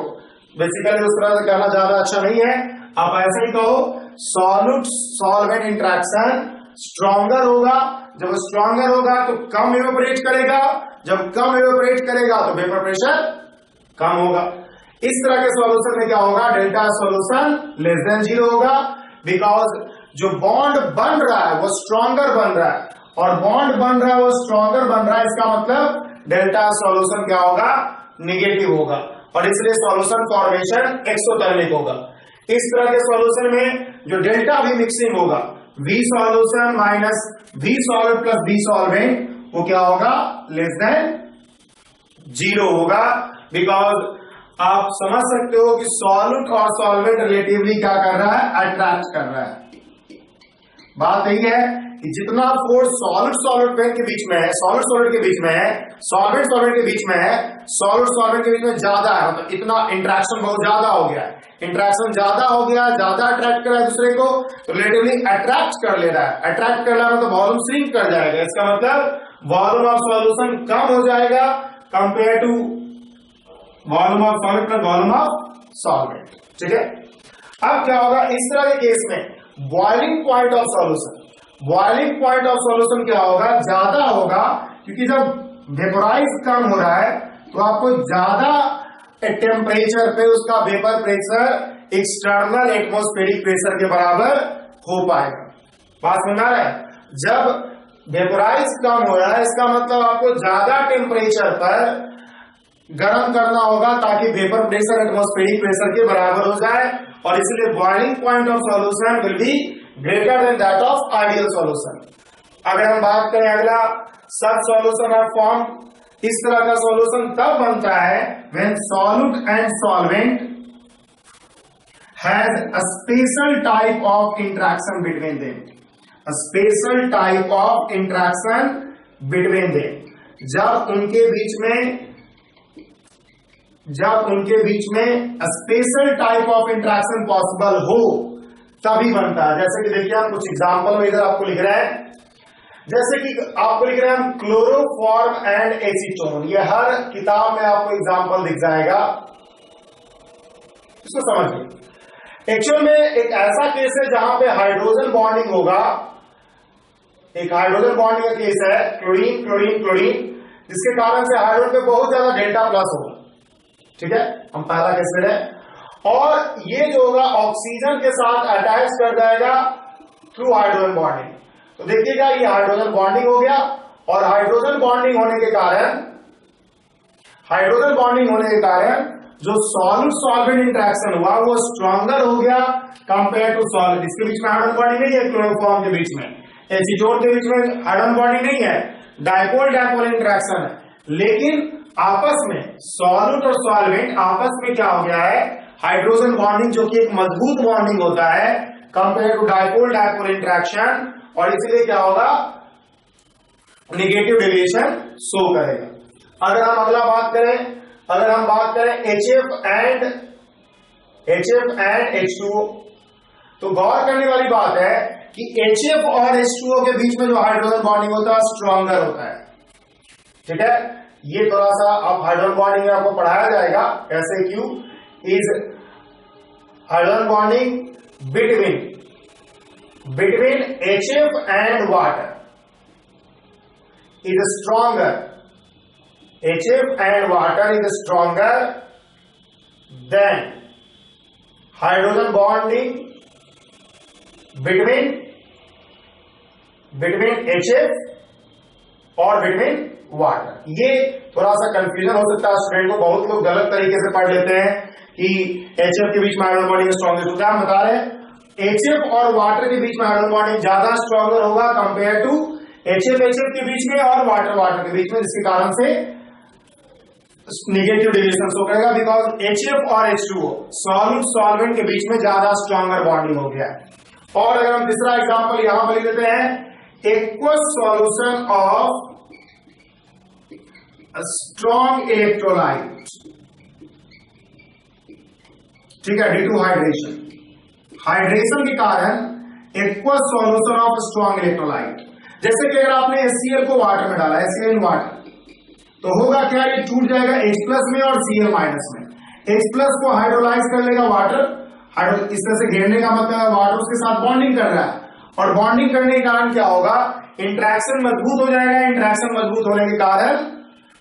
बेसिकली उस तरह से कहना ज्यादा अच्छा नहीं है, आप ऐसे ही कहो सॉल्यूट सॉल्वेंट इंटरेक्शन स्ट्रॉन्गर होगा। जब स्ट्रॉन्गर होगा तो कम इवेपोरेट करेगा, जब कम इवेपोरेट करेगा तो वेपर प्रेशर कम होगा। इस तरह के सॉल्यूशन में क्या होगा, डेल्टा सॉल्यूशन लेस देन 0 होगा बिकॉज जो बॉन्ड बन रहा है वो स्ट्रॉन्गर बन रहा है, और बॉन्ड बन रहा है वो स्ट्रॉन्गर बन रहा है। इसका मतलब डेल्टा सॉल्यूशन क्या होगा, नेगेटिव होगा, और इसलिए सॉल्यूशन फॉर्मेशन एक्सोथर्मिक होगा। इस तरह के सॉल्यूशन में जो डेल्टा भी मिक्सिंग होगा, V solution minus V solvent plus V solvent, वो क्या होगा, लेस देन 0 होगा। बिकॉज आप समझ सकते हो कि सॉल्यूट और सॉल्वेंट रिलेटिवली क्या कर रहा है, अट्रैक्ट कर रहा है। बात यही है कि जितना फोर्स सॉल्वेंट के बीच में है, सॉल्वेंट के बीच में है, सॉल्वेंट के बीच में है, सॉल्वेंट के बीच में ज्यादा है, मतलब इतना इंटरेक्शन बहुत ज्यादा हो गया है। इंटरेक्शन ज्यादा हो गया, ज्यादा अट्रैक्ट कर रहा है दूसरे को, तो रिलेटिवली अट्रैक्ट कर ले रहा है। अट्रैक्ट कर रहा है मतलब वॉल्यूम श्रिंक कर जाएगा। इसका मतलब वॉल्यूम ऑफ सॉल्यूशन कम हो जाएगा compare to volume of solvent plus volume of solvent, ठीक है। अब क्या होगा इस तरह के केस में, boiling point of solution, boiling point of solution क्या होगा, ज्यादा होगा, क्योंकि जब वेपोराइज कम हो रहा है तो आपको ज्यादा टेम्परेचर पे उसका vapour pressure external atmospheric pressure के बराबर हो पाएगा। बात समझ आ रहा है, जब वेपोराइज कम हो रहा है इसका मतलब आपको ज्यादा टेम्परेचर पर गर्म करना होगा ताकि वेपर प्रेशर एटमॉस्फेरिक प्रेशर के बराबर हो जाए, और इसलिए boiling point of solution will be greater than that of ideal solution. अगर हम बात करें अगला, सब सॉल्यूशन ऑफ फॉर्म, इस तरह का सॉल्यूशन तब बनता है when solute and solvent has a special type of interaction between them, a special type of interaction between them. जब उनके बीच में special type of interaction possible हो तभी बनता है। जैसे कि देखिए हम कुछ एग्जांपल में इधर आपको लिख रहे हैं, जैसे कि आपको लिख रहे हैं हम क्लोरोफॉर्म एंड एसीटोन। ये हर किताब में आपको एग्जांपल दिख जाएगा, इसको समझिए। एक्चुअल में एक ऐसा केस है जहां पे हाइड्रोजन बॉन्डिंग होगा, एक हाइड्रोजन बॉन्डिंग का केस है, क्लोरीन क्लोरीन क्लोरीन, जिसके कारण से हाइड्रोजन पे बहुत ज्यादा डेल्टा प्लस होगा, ठीक है, हम पहला केस ले रहे हैं। और ये जो होगा ऑक्सीजन के साथ अटैच कर जाएगा थ्रू हाइड्रोजन बॉन्डिंग। तो देखिएगा ये हाइड्रोजन बॉन्डिंग हो गया, और हाइड्रोजन बॉन्डिंग होने के कारण जो सॉल्यूट सॉल्वेंट इंटरेक्शन हुआ वो स्ट्रॉन्गर हो गया कंपेयर टू सॉलिड। इसके बीच में हाइड्रोजन बॉन्डिंग नहीं है, क्लोरोफॉर्म के बीच में, एसीटोन के बीच में हाइड्रोजन बॉन्डिंग नहीं है, डाइपोल डाइपोल इंटरेक्शन है, लेकिन आपस में सॉल्यूट और सॉल्वेंट आपस में क्या हो गया है, हाइड्रोजन बॉन्डिंग, जो कि एक मजबूत बॉन्डिंग होता है compare to dipole dipole interaction, और इसलिए क्या होगा, नेगेटिव डेविएशन शो करेगा। अगर हम अगला बात करें HF एंड H2O, तो गौर करने वाली बात है कि HF और H2O के बीच में जो हाइड्रोजन बॉन्डिंग होता है स्ट्रॉन्गर होता है। ठीक है, ये थोड़ा सा अब हाइड्रोजन बॉन्डिंग में आपको पढ़ाया जाएगा कैसे, क्यों is hydrogen bonding between HF and water is stronger. HF and water is stronger than hydrogen bonding between HF और between water। ये थोड़ा सा कंफ्यूजन हो सकता है स्टूडेंट को, बहुत लोग गलत तरीके से पढ़ लेते हैं कि HF के बीच में हाइड्रोजन बॉन्डिंग स्ट्रॉन्गर होता है। हम बता रहे हैं HF और वाटर के बीच में हाइड्रोजन बॉन्डिंग ज्यादा स्ट्रॉन्गर होगा कंपेयर टू HF के बीच में और वाटर के बीच में, जिसके कारण से नेगेटिव डेविएशन शो करेगा, बिकॉज HF और H2O सॉल्यूट सॉल्वेंट के बीच में ज्यादा स्ट्रॉन्गर बॉन्डिंग हो गया है। और अगर हम तीसरा एग्जांपल यहां पर लिख देते हैं, aqueous solution of strong electrolyte, ठीक है, ड्यू टू हाइड्रेशन के कारण aqueous solution of strong electrolyte. जैसे कि अगर आपने HCl को वाटर में डाला, HCl इन वाटर, तो होगा क्या, ये टूट जाएगा H+ में और Cl- में। H+ को हाइड्रोलाइज कर लेगा वाटर, इस तरह से घेरने का मतलब है वाटर उसके साथ बॉन्डिंग कर रहा है, और बॉन्डिंग करने के कारण क्या होगा, इंटरेक्शन मजबूत हो जाएगा। इंटरेक्शन मजबूत होने के कारण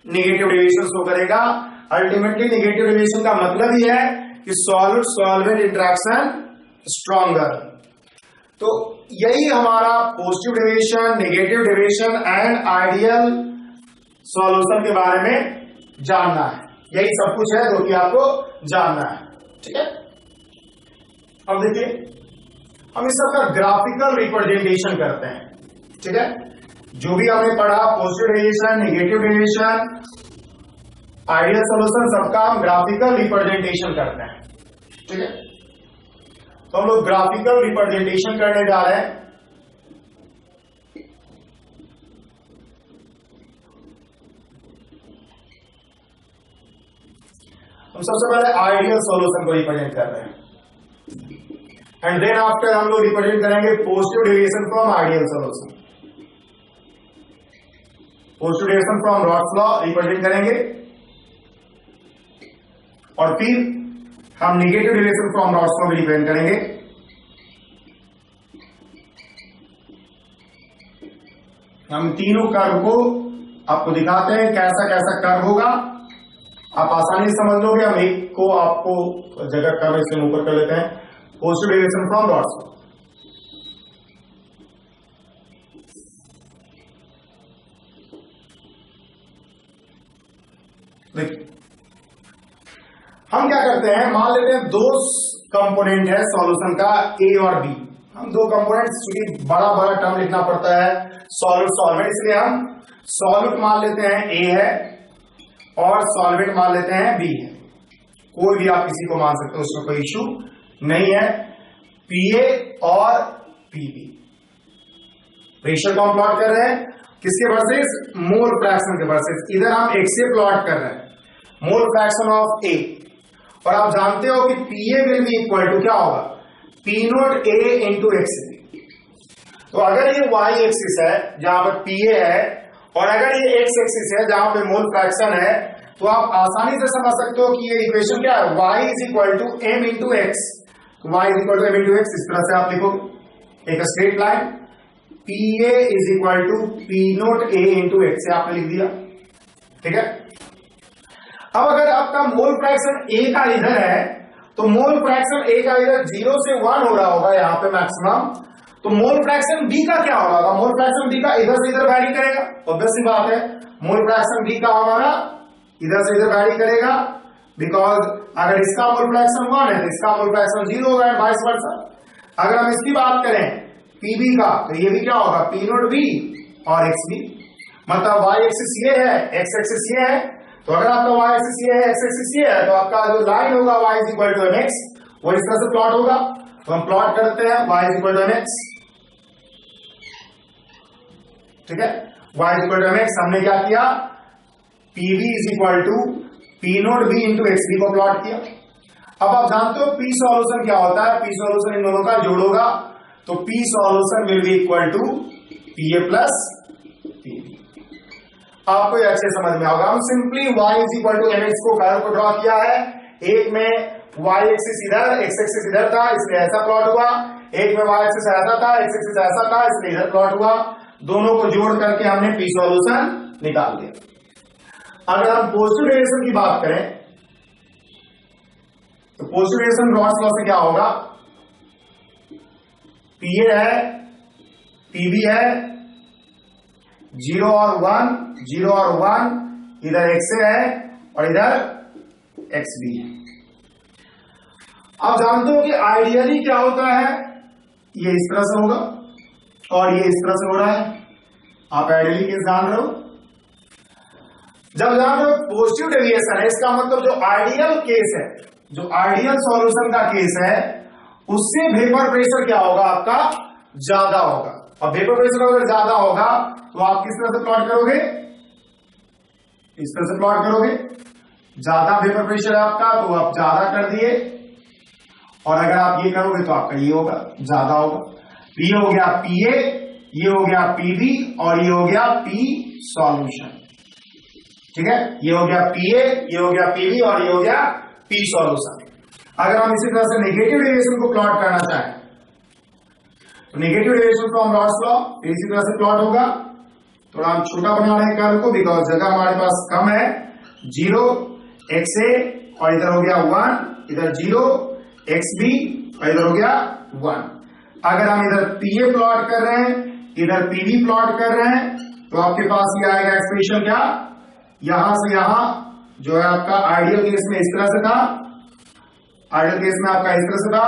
नेगेटिव डेविएशन शो करेगा। अल्टीमेटली नेगेटिव डेविएशन का मतलब ही है कि सॉल्यूट सॉल्वेंट इंटरेक्शन स्ट्रॉन्गर। तो यही हमारा positive deviation, negative deviation and ideal solution के बारे में जानना है। यही सब कुछ है जो कि आपको जानना है। ठीक है, अब देखिए हम इस सबका ग्राफिकल रिप्रेजेंटेशन करते हैं। ठीक है, जो भी हमने पढ़ा positive deviation, negative deviation, ideal solution, सबका हम ग्राफिकल रिप्रेजेंटेशन करते हैं। ठीक है, तो हम लोग ग्राफिकल रिप्रेजेंटेशन करने जा रहे हैं। हम सबसे पहले आइडियल सॉल्यूशन को रिप्रेजेंट कर रहे हैं, एंड देन आफ्टर हम लोग रिप्रेजेंट करेंगे positive deviation from ideal solution. Positive deviation from Raoult's law represent करेंगे, और फिर हम negative deviation from Raoult's law भी रिप्रेजेंट करेंगे। हम तीनों कर्व को आपको दिखाते हैं कैसा कैसा कर्व होगा, आप आसानी से समझ लोगे। हम एक को आपको जगह कर्व इससे ऊपर कर लेते हैं, positive deviation from Raoult's law. देखिए हम क्या करते हैं, मान लेते हैं दो कंपोनेंट है सॉल्यूशन का, ए और बी। हम दो कंपोनेंट्स, चूंकि बड़ा बड़ा टर्म लिखना पड़ता है सॉल्यूट सॉल्वेंट, इसलिए हम सॉल्यूट मान लेते हैं ए है और सॉल्वेंट मान लेते हैं बी है। कोई भी आप किसी को मान सकते हो, उसमें कोई इश्यू नहीं है। पीए और पीबी रेशियो को हम प्लॉट कर रहे हैं, किसके वर्सेस, मोल फ्रैक्शन के वर्सेस। इधर हम एक्स से प्लॉट कर रहे हैं, मोल फ्रैक्शन ऑफ ए, और आप जानते हो कि पीए विल बी इक्वल टू क्या होगा, P naught A into x. तो अगर ये वाई एक्सिस है जहां पर पीए है, और अगर ये एक्स एक्सिस है जहां पे मोल फ्रैक्शन है, तो आप आसानी से समझ सकते हो कि ये इक्वेशन क्या है, y is equal to M into X. y is equal to M into X, इस तरह से आप लिखो एक straight line, P A is equal to P naught A into X से आपने लिख दिया। ठीक है, अब अगर आपका मोल फ्रैक्शन ए का इधर है, तो मोल फ्रैक्शन ए का इधर 0 से 1 हो रहा होगा यहां पे मैक्सिमम, तो तो मोल फ्रैक्शन बी का क्या होगा? मोल फ्रैक्शन बी का इधर से इधर वैरी करेगा, ऑब्वियस सी बात है। मोल फ्रैक्शन बी का हमारा इधर से इधर वैरी करेगा, बिकॉज अगर इसका मोल फ्रैक्शन 1 है तो इसका मोल फ्रैक्शन 0 होगा एंड वाइस वर्सा। अगर हम इसकी बात करें पीबी का, तो ये भी क्या होगा? पी नोट बी और एक्स बी, मतलब वाई एक्सिस ये है, एक्स एक्सिस ये है। तो अगर आपका वाई एक्सिस ये है, एक्स एक्सिस ये है, तो आपका जो लाइन होगा Y is equal to M X, वो इस तरह से प्लॉट होगा। तो हम प्लॉट करते हैं Y is equal to M X, ठीक है, Y is equal to M X. हमने क्या किया? PV is equal to P naught B into X B को प्लॉट किया। अब आप जानते हो पी सॉल्यूशन क्या होता है? पी सॉल्यूशन इन दोनों का जोड़ होगा, तो P solution will be equal to P A plus P B. आपको ये अच्छे समझ में होगा। हम simply y is equal to M X को कर्व को ड्रॉ किया है। एक में y एक्सिस इधर, x एक्सिस इधर था, इसलिए ऐसा प्लॉट हुआ। एक में y एक्सिस ऐसा था, x एक्सिस ऐसा था, इसलिए इधर प्लॉट हुआ। दोनों को जोड़ करके हमने p सॉल्यूशन निकाल दिया। अगर हम पॉजिटिव डेरिवेशन की बात करें तो पॉजिटिव डेरिवेशन रॉल्स लॉ से क्या होगा? pa है, pb है, 0 और 1, 0 और 1, इधर x है और इधर xb है। आप जानते हो कि आइडियली क्या होता है? ये इस तरह से होगा और ये इस तरह से हो रहा है। आप आइडियली केस जान रहे हो? जब जान रहे हो पॉजिटिव डेविएशन है, इसका मतलब जो आइडियल केस है, जो आइडियल सॉल्यूशन का केस है, उससे वेपर प्रेशर क्या होगा? आपका ज्यादा होगा। और वेपर प्रेशर अगर ज्यादा होगा तो आप किस तरह से प्लॉट करोगे? इस तरह से प्लॉट करोगे। ज्यादा वेपर प्रेशर है आपका तो आप ज्यादा कर दिए, और अगर आप ये करोगे तो आपका ये होगा, ज्यादा होगा। ये हो गया पीए, ये हो गया पीबी और ये हो गया पी सॉल्यूशन, ठीक है। ये हो गया पीए, ये हो गया पीबी और ये हो गया पी सॉल्यूशन। अगर हम इसी तरह से नेगेटिव डेविएशन को प्लॉट करना चाहें तो negative deviation from Rawls law इसी तरह से प्लॉट होगा। थोड़ा हम छोटा बना रहे हैं कर्व को, बिकॉज जगह हमारे पास कम है। 0 XA और इधर हो गया 1, इधर 0 XB और इधर हो गया 1। अगर हम इधर PA प्लॉट कर रहे हैं, इधर PB प्लॉट कर रहे हैं, तो आपके पास ये आएगा एक्सप्रेशन क्या? यहां से यहां जो है आपका आइडियल केस में इस तरह से था, आइडियल केस में आपका इस तरह से था,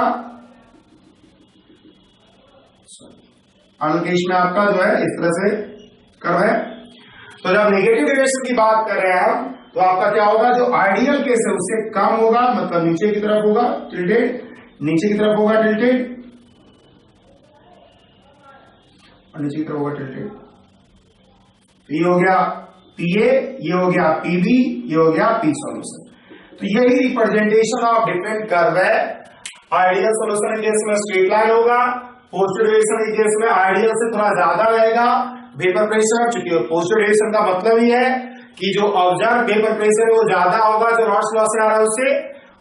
आइडियल केस में आपका जो है इस तरह से कर्व है। तो जब नेगेटिव डेविएशन की बात कर रहे हैं हम, तो आपका क्या होगा? जो आइडियल केस है उससे कम होगा, मतलब नीचे की तरफ होगा टिल्टेड, नीचे की तरफ होगा टिल्टेड और नीचे की तरफ होगा टिल्टेड। तो ये हो गया पीए, ये हो गया पीबी, ये हो गया पी सॉल्यूशन। तो यही रिप्रेजेंटेशन ऑफ डिफरेंट कर्व है। आइडियल सॉल्यूशन के केस में स्ट्रेट लाइन होगा, पॉजिटिव डेविएशन के केस में आइडियल से थोड़ा ज्यादा रहेगा वेपर प्रेशर, क्योंकि पॉजिटिव डेविएशन का मतलब ही है कि जो ऑब्जर्व वेपर प्रेशर है वो ज्यादा होगा जो रॉड्स लॉ से आ रहा है उससे,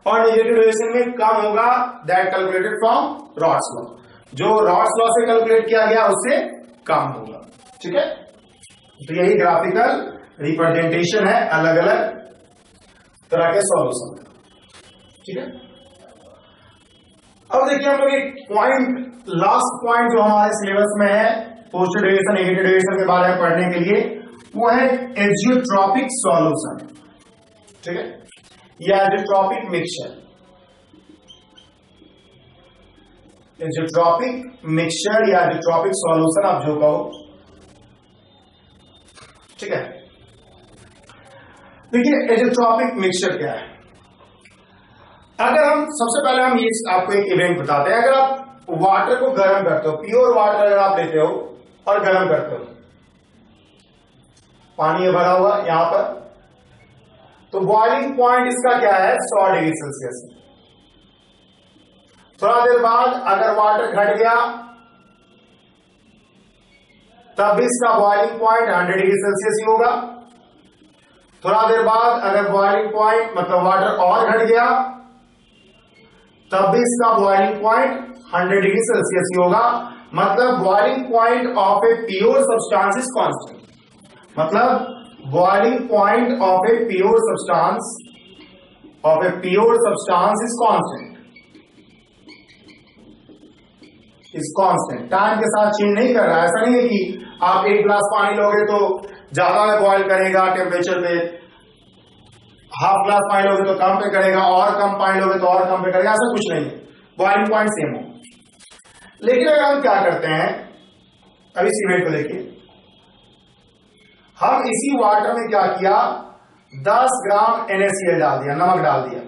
और नेगेटिव डेविएशन में कम होगा, that calculated from Raoult's law. जो रॉड्स लॉ से कैलकुलेट किया गया उससे कम होगा, ठीक है। तो यही ग्राफिकल रिप्रेजेंटेशन है अलग अलग तरह के सॉल्यूशन, ठीक है। अब देखिए हम लोग एक पॉइंट, लास्ट पॉइंट जो हमारे सिलेबस में है पॉजिटिव डेविएशन नेगेटिव डेविएशन के बारे में पढ़ने के लिए, वो है एजियोट्रॉपिक सॉल्यूशन, ठीक है, या एजियोट्रॉपिक मिक्सचर। एजियोट्रॉपिक मिक्सचर या एजियोट्रॉपिक सॉल्यूशन, आप जो कहो, ठीक है। देखिए एजियोट्रॉपिक मिक्सचर क्या है। अगर हम सबसे पहले हम ये आपको एक इवेंट बताते हैं। अगर आप वाटर को गर्म करते हो, प्योर वाटर अगर आप लेते हो और गर्म करते हो, पानी है भरा हुआ यहां पर, तो बॉइलिंग पॉइंट इसका क्या है? 100 डिग्री सेल्सियस। थोड़ा देर बाद अगर वाटर घट गया तब इसका बॉइलिंग पॉइंट 100 डिग्री सेल्सियस ही होगा। थोड़ा देर बाद अगर बॉइलिंग पॉइंट मतलब वाटर और घट गया तब भी इसका बॉइलिंग पॉइंट 100 डिग्री सेल्सियस ही होगा। मतलब boiling point of a pure substance is constant. मतलब boiling point of a pure substance is constant. Is constant, time के साथ चेंज नहीं कर रहा है। ऐसा नहीं है कि आप एक गिलास पानी लोगे तो ज्यादा में बॉयल करेगा टेम्परेचर पे, हाफ गिलास पानी लोगे तो कम पे करेगा, और कम पानी लोगे तो और कम पे करेगा, ऐसा कुछ नहीं है, बॉइलिंग पॉइंट सेम हो। लेकिन अगर हम क्या करते हैं, अभी सीमेंट को देखिए, हम इसी वाटर में क्या किया, 10 ग्राम NaCl डाल दिया, नमक डाल दिया।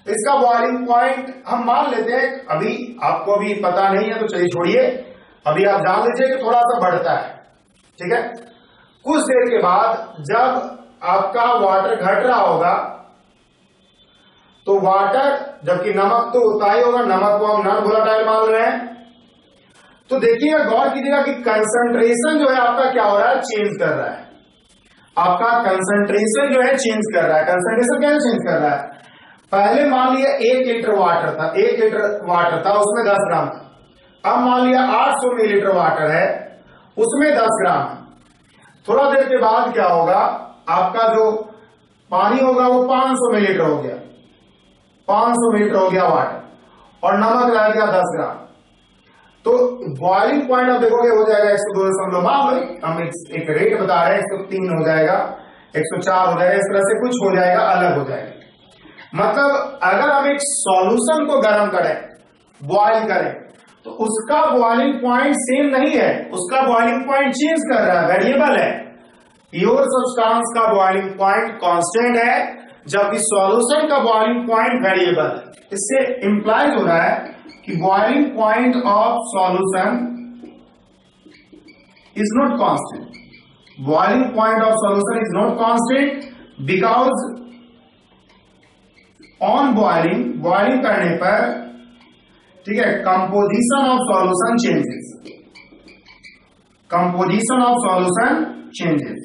इसका बॉइलिंग पॉइंट हम मान लेते हैं, अभी आपको अभी पता नहीं है तो चलिए छोड़िए, अभी आप जान लीजिए कि थोड़ा सा बढ़ता है, ठीक है। कुछ देर के बाद जब आपका वाटर घट रहा होगा तो वाटर, जबकि नमक तो उतना ही होगा, नमक को हम नॉन वोलेटाइल मान रहे हैं, तो देखिएगा, गौर कीजिएगा कि कंसंट्रेशन जो है आपका क्या हो रहा है, चेंज कर रहा है। आपका कंसंट्रेशन जो है चेंज कर रहा है। कंसंट्रेशन क्या चेंज कर रहा है, पहले मान लिया 1 लीटर वाटर था, 1 लीटर वाटर था उसमें 10 ग्राम था। अब मान लिया 800 मिलीलीटर वाटर है, उसमें 10 ग्राम है। थोड़ा देर के बाद क्या होगा, आपका जो पानी होगा वो 500 मिलीलीटर हो गया, 500 मिलीलीटर हो गया वाटर, और नमक रह गया 10 ग्राम। तो बॉइलिंग पॉइंट आप देखोगे हो जाएगा 102.5, हम एक रेट बता रहे हैं, 103 हो जाएगा, 104 हो जाएगा, इस तरह से कुछ हो जाएगा, अलग हो जाएगा। मतलब अगर हम एक सॉल्यूशन को गर्म करें, बॉयल करें, तो उसका बॉइलिंग पॉइंट सेम नहीं है, उसका बॉइलिंग पॉइंट चेंज कर रहा है, वेरिएबल है। प्योर सब्सटेंस का बॉइलिंग पॉइंट कांस्टेंट है, जबकि सॉल्यूशन का बॉइलिंग पॉइंट वेरिएबल है। इससे इंप्लाइज हो रहा है कि boiling point of solution is not constant. Boiling point of solution is not constant because on boiling करने पर, ठीक है, composition of solution changes, composition of solution changes,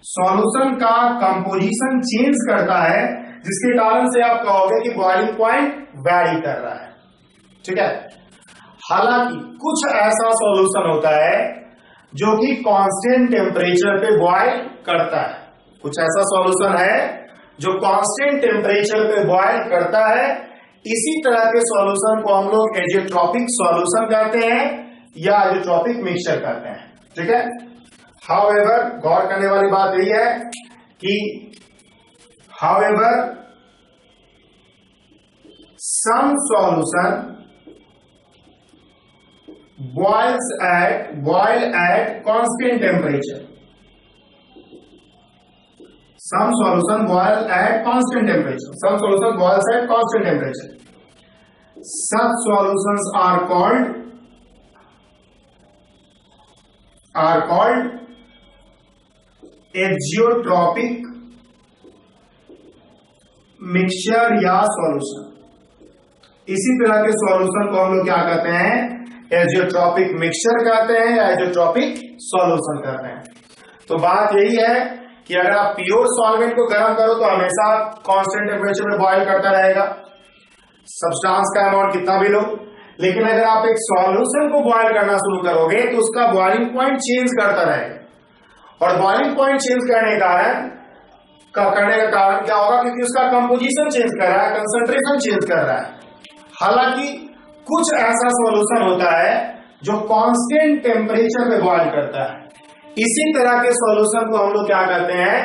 solution का कंपोजिशन चेंज करता है, जिसके कारण से आप कहोगे कि बॉइलिंग पॉइंट वैरी कर रहा है, ठीक है। हालांकि कुछ ऐसा सॉल्यूशन होता है जो कि कांस्टेंट टेम्परेचर पे बॉयल करता है, कुछ ऐसा सॉल्यूशन है जो कांस्टेंट टेम्परेचर पे बॉयल करता है। इसी तरह के सॉल्यूशन को हम लोग एजेट्रोपिक सॉल्यूशन कहते हैं या एजेट्रोपिक मिक्सचर कहते हैं, ठीक है। हाउएवर, गौर करने वाली बात यही है कि however some solution boil at constant temperature. Some solution boil at constant temperature. Some solution boils at constant temperature. Such solutions are called azeotropic mixture या solution. इसी तरह के सॉल्यूशन को हम लोग क्या कहते हैं, एजियोट्रोपिक मिक्सचर कहते हैं या एजियोट्रोपिक सॉल्यूशन कहते हैं। तो बात यही है कि अगर आप प्योर सॉल्वेंट को गर्म करो तो हमेशा कांस्टेंट टेम्परेचर में बॉयल करता रहेगा, सब्सटेंस का अमाउंट कितना भी लो। लेकिन अगर आप एक सॉल्यूशन को बॉयल करना शुरू करोगे तो उसका बॉइलिंग पॉइंट चेंज करता रहेगा, और बॉइलिंग पॉइंट चेंज करने का कारण क्या होगा, क्योंकि उसका कंपोजिशन चेंज कर रहा है, कंसंट्रेशन चेंज कर रहा है। हालांकि कुछ ऐसा सॉल्यूशन होता है जो कांस्टेंट टेम्परेचर पे बॉयल करता है, इसी तरह के सॉल्यूशन को हम लोग क्या कहते हैं,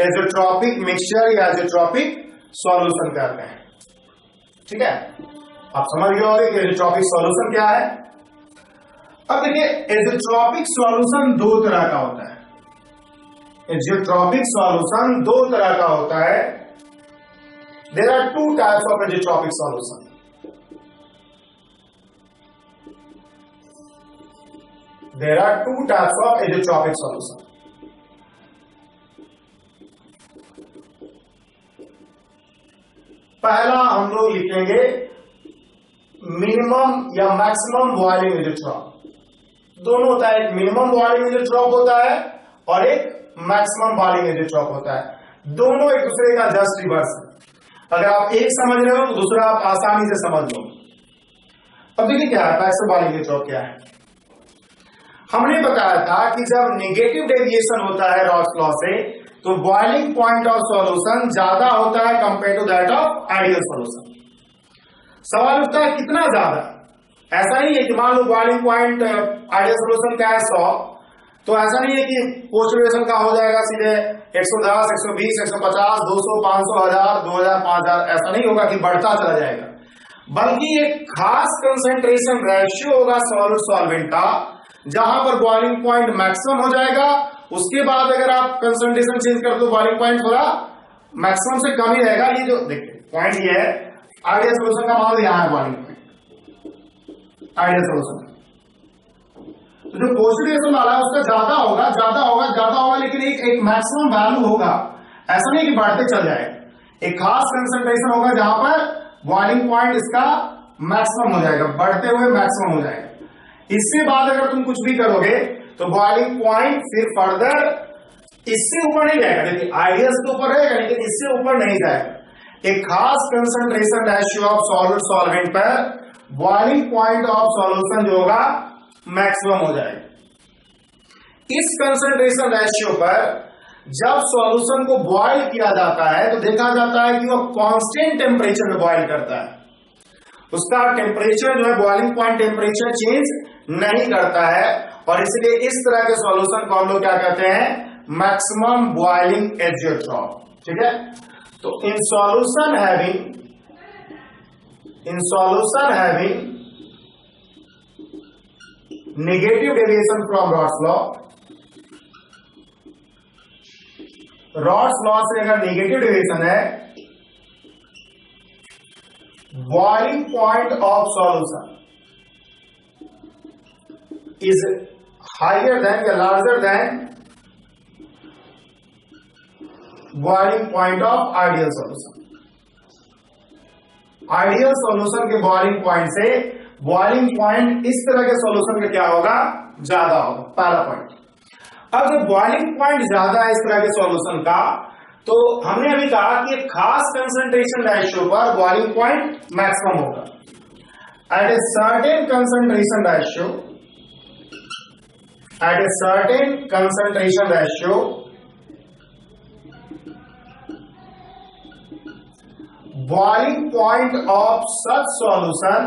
एजियोट्रोपिक मिक्सचर या एजियोट्रोपिक सॉल्यूशन कहते हैं, ठीक है। आप समझ गए होंगे कि एजियोट्रोपिक सॉल्यूशन क्या है। अब देखिए, एजियोट्रोपिक सॉल्यूशन दो तरह का होता है। एजियोट्रोपिक सॉल्यूशन दो तरह का होता है। There are two types of azeotropic solution. There are two types of azeotropic solution. पहला हम लोग लिखेंगे मिनिमम या मैक्सिमम बॉइलिंग एजियोट्रॉप। दोनों होता है, एक मिनिमम बॉइलिंग एजियोट्रॉप होता है और एक मैक्सिमम बॉइलिंग एजियोट्रॉप होता है। दोनों एक दूसरे का जस्ट रिवर्स है। अगर आप एक समझ रहे हो तो दूसरा आप आसानी से समझ लो। अब देखिए क्या है मैक्सिमम बॉइलिंग एजियोट्रॉप क्या है। हमने बताया था कि जब नेगेटिव डेविएशन होता है रॉल्स लॉ से तो बॉइलिंग पॉइंट ऑफ सॉल्यूशन ज्यादा होता है compare to that of ideal solution. सवाल उठता है कितना ज्यादा, ऐसा नहीं है कि मान low boiling point ideal solution का है 100, तो ऐसा नहीं है कि पोस्ट ग्रेजुएशन का हो जाएगा सीधे 110, 120, 150, 200, 500, 1000, 2000, 5000, ऐसा नहीं होगा कि बढ़ता चला जाएगा, बल्कि एक खास कंसंट्रेशन रेशियो होगा सॉल्यूट सॉल्वेंट का, जहां पर बॉइलिंग पॉइंट मैक्सिमम हो जाएगा। उसके बाद अगर आप कंसंट्रेशन चेंज कर दो, बॉइलिंग पॉइंट थोड़ा मैक्सिमम से कम ही रहेगा। ये जो देखिए पॉइंट ये है आइडियल सॉल्यूशन का, मान लो यहां है बॉइलिंग पॉइंट आइडियल सॉल्यूशन, तो जो पोस्टिडेशन वाला है उसका ज्यादा होगा, ज्यादा होगा, ज्यादा होगा, लेकिन एक मैक्सिमम वैल्यू होगा। ऐसा नहीं कि बढ़ते चल जाए, एक खास कंसंट्रेशन होगा जहां पर बॉइलिंग पॉइंट इसका मैक्सिमम हो जाएगा, बढ़ते हुए मैक्सिमम हो जाएगा। इससे बाद अगर तुम कुछ भी करोगे तो बॉइलिंग पॉइंट फिर फर्दर इससे ऊपर नहीं जाएगा। देखिए आइडियल्स के ऊपर रहेगा लेकिन इससे ऊपर नहीं जाएगा। एक खास concentration ratio of solute solvent पर बॉइलिंग पॉइंट ऑफ सॉल्यूशन जो होगा मैक्सिमम हो जाएगा। इस कंसंट्रेशन रेशियो पर जब सॉल्यूशन को बॉयल किया जाता है तो देखा जाता है कि वह कांस्टेंट टेम्परेचर में बॉयल करता है, उसका टेम्परेचर जो है बॉइलिंग पॉइंट टेम्परेचर चेंज नहीं करता है, और इसलिए इस तरह के सॉल्यूशन को हम लोग क्या कहते हैं, मैक्सिमम बॉइलिंग एजियोट्रॉप। ठीक है, तो in solution having negative deviation from Raoult's law, Raoult's law से अगर नेगेटिव डेविएशन है, boiling point of solution is higher than या larger than boiling point of ideal solution. Ideal solution के बॉइलिंग पॉइंट से बॉइलिंग पॉइंट इस तरह के सॉल्यूशन का क्या होगा, ज्यादा होगा, पहला पॉइंट। अब जब बॉइलिंग पॉइंट ज्यादा है इस तरह के सॉल्यूशन का, तो हमने अभी कहा कि एक खास कंसंट्रेशन रेशियो पर बॉइलिंग पॉइंट मैक्सिमम होगा। At a certain concentration ratio, boiling point of such solution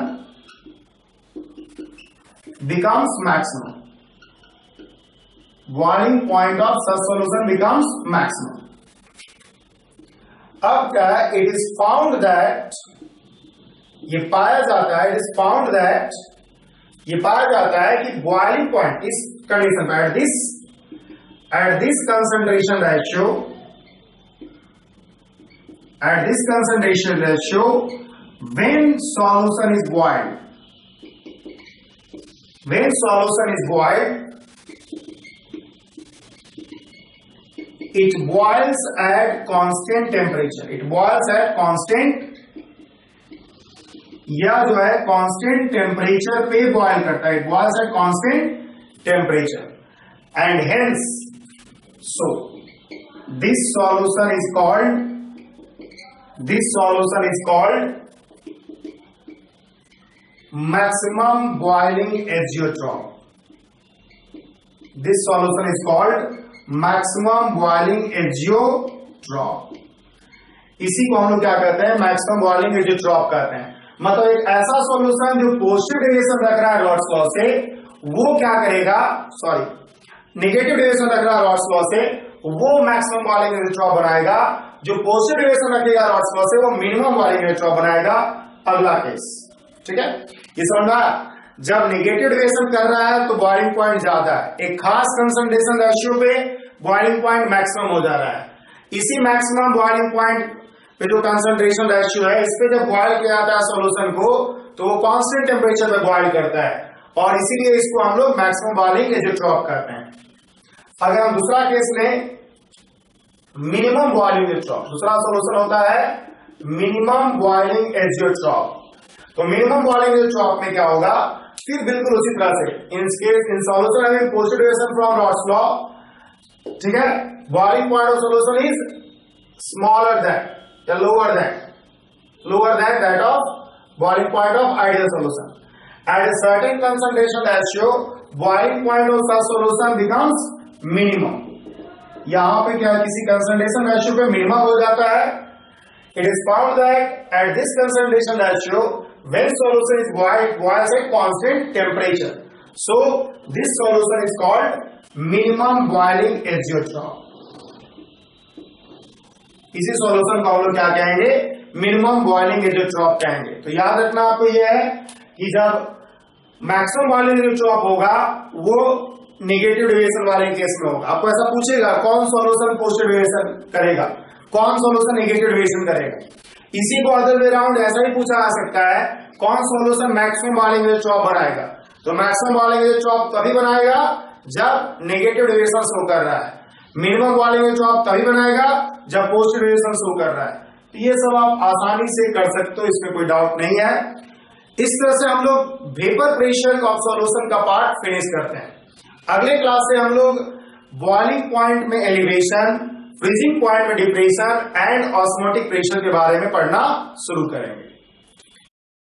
becomes maximum. Boiling point of such solution becomes maximum. अब क्या है, it is found that, ये पाया जाता है, it is found that, ये पाया जाता है कि boiling point इस कंडीशन पर at this concentration ratio, when solution is boiled, it boils at constant temperature. यह जो है कांस्टेंट टेम्परेचर पे बॉयल करता है, it boils at constant temperature, and hence so this solution is called maximum boiling azeotrope. This solution is called maximum boiling azeotrope. इसी को हम लोग क्या कहते हैं, मैक्सिमम बॉइलिंग एजियोट्रॉप कहते हैं। मतलब एक ऐसा सॉल्यूशन जो पॉजिटिव डेविएशन रख रहा है रॉड्स लॉ से, वो क्या करेगा, नेगेटिव डेविएशन रख रहा है रॉड्स लॉ से, वो मैक्सिमम बॉइलिंग एजियोट्रॉप बनाएगा। जो पॉजिटिव डेविएशन रखेगा रॉड्स लॉ से, वो मिनिमम बॉइलिंग एजियोट्रॉप बनाएगा। अगला केस, ठीक है, ये समझना। जब नेगेटिव डेविएशन कर रहा है तो बॉइलिंग पॉइंट ज्यादा है, एक खास कंसंट्रेशन रेशियो पे बॉइलिंग पॉइंट मैक्सिमम हो जा रहा है। इसी मैक्सिमम बॉइलिंग पॉइंट पे जो कंसंट्रेशन रेशियो है, इस पे जब बॉयल किया जाता है सॉल्यूशन को, तो वो कांस्टेंट टेम्परेचर पे बॉयल करता है, और इसीलिए इसको हम लोग मैक्सिमम बॉइलिंग एजियोट्रॉप करते हैं। अगर हम दूसरा केस लें, मिनिमम बॉइलिंग एजियोट्रॉप, दूसरा सॉल्यूशन होता है मिनिमम बॉइलिंग एजियोट्रॉप। तो मिनिमम बॉइलिंग एजियोट्रॉप में क्या होगा, फिर बिल्कुल उसी तरह से in solution having positive deviation from Raoult's law, ठीक है, boiling point of solution is smaller than या lower than that of boiling point of ideal solution. At a certain concentration ratio, boiling point of such solution becomes minimum. यहां पे क्या, किसी concentration ratio पे minimum हो जाता है. It is found that at this concentration ratio, when solution is boils at constant temperature, so this solution is called minimum boiling azeotrope. इसी सॉल्यूशन को हम लोग क्या कहेंगे, मिनिमम बॉइलिंग एजेट्रॉप कहेंगे। तो याद रखना आपको यह है कि जब मैक्सिमम बॉइलिंग एजेट्रॉप होगा वो नेगेटिव डेविएशन वाले केस में होगा। आपको ऐसा पूछेगा कौन सॉल्यूशन पॉजिटिव डेविएशन करेगा, कौन सॉल्यूशन नेगेटिव डेविएशन करेगा। इसी को अदर वे राउंड ऐसा ही पूछा जा सकता है, कौन सॉल्यूशन मैक्सिमम बॉइलिंग एजेट्रॉप बनाएगा। तो मैक्सिमम बॉइलिंग एजेट्रॉप तभी बनाएगा जब नेगेटिव डेविएशन शो कर रहा है, मिनिमम बॉइलिंग एजेट्रॉप तभी बनाएगा जब पॉजिटिव डेविएशन शो कर रहा है। तो ये सब आप आसानी से कर सकते हो, इसमें कोई डाउट नहीं है। इस तरह से हम लोग वेपर प्रेशर ऑफ सॉल्यूशन का पार्ट फिनिश करते हैं। अगले क्लास से हम लोग बॉइलिंग पॉइंट में एलिवेशन, फ्रीजिंग पॉइंट में डिप्रेशन एंड ऑस्मोटिक प्रेशर के बारे में पढ़ना शुरू करेंगे।